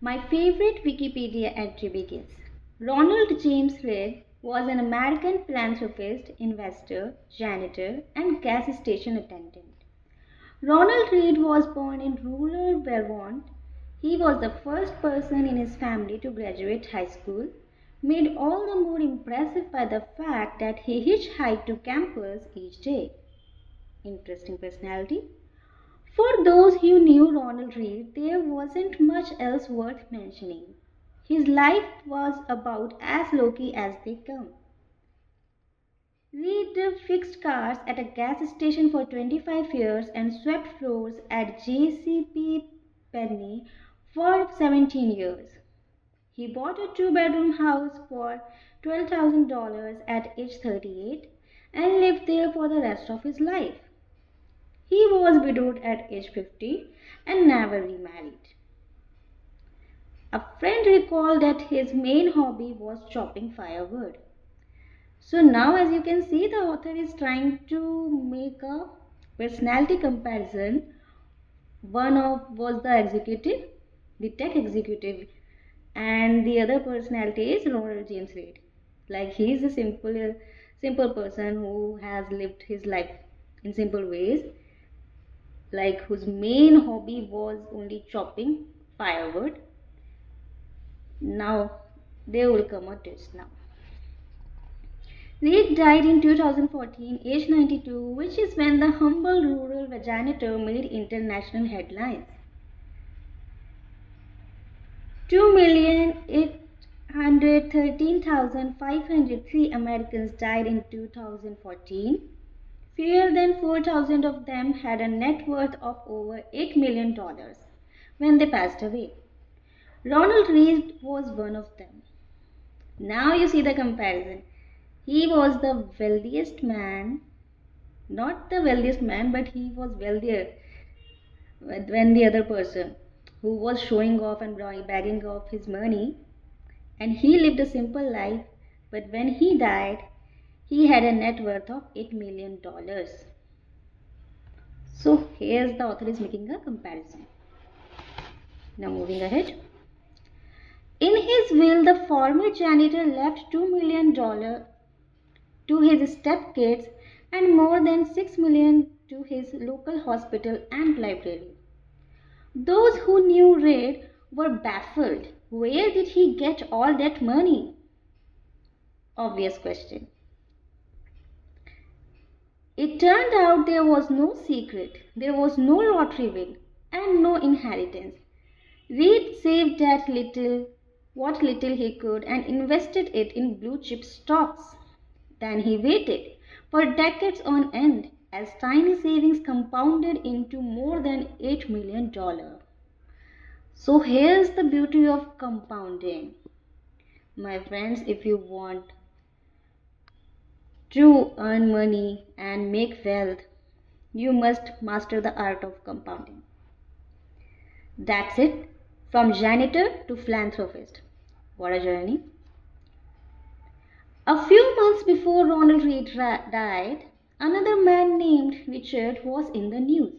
My favorite Wikipedia entry begins. Ronald James Reed was an American philanthropist, investor, janitor, and gas station attendant. Ronald Reed was born in rural Vermont. He was the first person in his family to graduate high school, made all the more impressive by the fact that he hitchhiked to campus each day. Interesting personality. For those who knew Ronald Reed, there wasn't much else worth mentioning. His life was about as low-key as they come. Reed fixed cars at a gas station for 25 years and swept floors at JCP Penney for 17 years. He bought a two-bedroom house for $12,000 at age 38 and lived there for the rest of his life. He was widowed at age 50 and never remarried. A friend recalled that his main hobby was chopping firewood. So now, as you can see, the author is trying to make a personality comparison. One of was the executive, the tech executive, and the other personality is Ronald James Reed. Like he is a simple person who has lived his life in simple ways, like whose main hobby was only chopping firewood. Now there will come a twist now. Reed died in 2014, aged 92, which is when the humble rural janitor made international headlines. 2,813,503 Americans died in 2014. Fewer than 4,000 of them had a net worth of over $8 million when they passed away. Ronald Reed was one of them. Now you see the comparison. He was the wealthiest man, not the wealthiest man, but he was wealthier than the other person who was showing off and bagging off his money. And he lived a simple life, but when he died, he had a net worth of $8 million. So here's the author is making a comparison. Now moving ahead. In his will, the former janitor left $2 million to his stepkids and more than $6 million to his local hospital and library. Those who knew Reed were baffled. Where did he get all that money? Obvious question. It turned out there was no secret, there was no lottery win, and no inheritance. Reed saved what little he could, and invested it in blue chip stocks. Then he waited for decades on end as tiny savings compounded into more than $8 million. So here's the beauty of compounding. My friends, if you want to earn money and make wealth, you must master the art of compounding. That's it. From janitor to philanthropist. What a journey. A few months before Ronald Reed died, another man named Richard was in the news.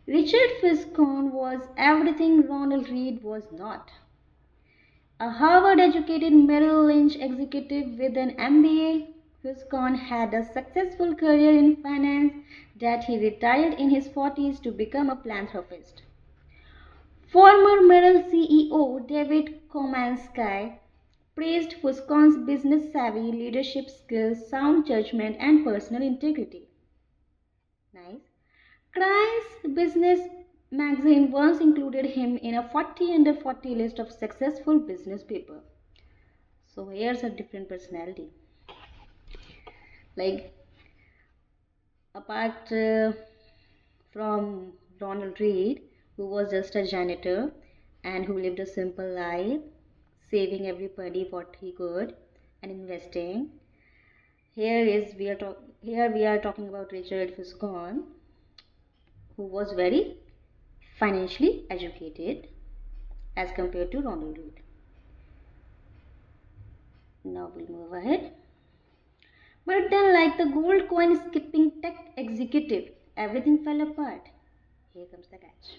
Richard Fiscon was everything Ronald Reed was not. A Harvard-educated Merrill Lynch executive with an MBA, Fiscon had a successful career in finance that he retired in his 40s to become a philanthropist. Former Merrill CEO David Komansky praised Fiscon's business savvy, leadership skills, sound judgment, and personal integrity. Nice. Crain's Business magazine once included him in a 40 under 40 list of successful business people. So here's a different personality. Like, apart from Ronald Reed, who was just a janitor and who lived a simple life, saving every penny what he could and investing. Here we are talking about Richard Fiscon, who was very financially educated as compared to Ronald Reed. Now we'll move ahead. But then, like the gold coin skipping tech executive, everything fell apart. Here comes the catch.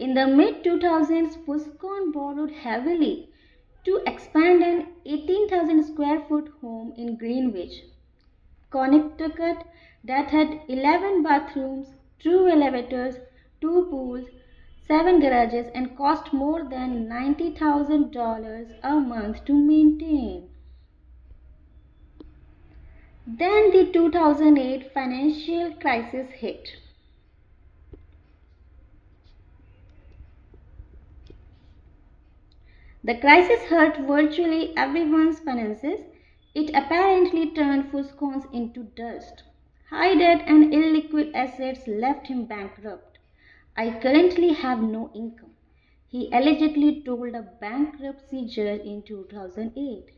In the mid 2000s, Foscon borrowed heavily to expand an 18,000 square foot home in Greenwich, Connecticut that had 11 bathrooms, 2 elevators, 2 pools, 7 garages, and cost more than $90,000 a month to maintain. Then the 2008 financial crisis hit. The crisis hurt virtually everyone's finances. It apparently turned Foscon into dust. High debt and illiquid assets left him bankrupt. I currently have no income, he allegedly told a bankruptcy judge in 2008.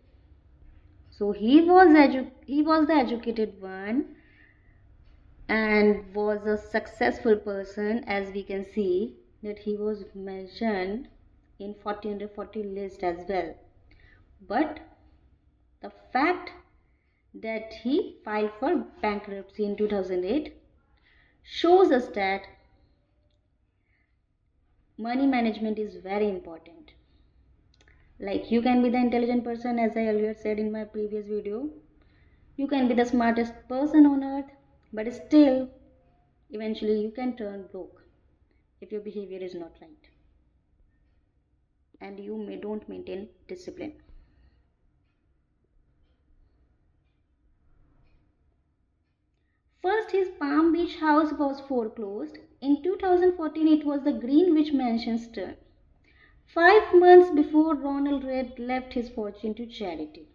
So he was the educated one and was a successful person, as we can see that he was mentioned in 40 under 40 list as well. But the fact that he filed for bankruptcy in 2008 shows us that money management is very important. Like, you can be the intelligent person, as I earlier said in my previous video. You can be the smartest person on earth, but still, eventually you can turn broke if your behavior is not right and you don't maintain discipline. First, his Palm Beach house was foreclosed. In 2014, it was the Greenwich Mansion's turn. 5 months before Ronald Reagan left his fortune to charity.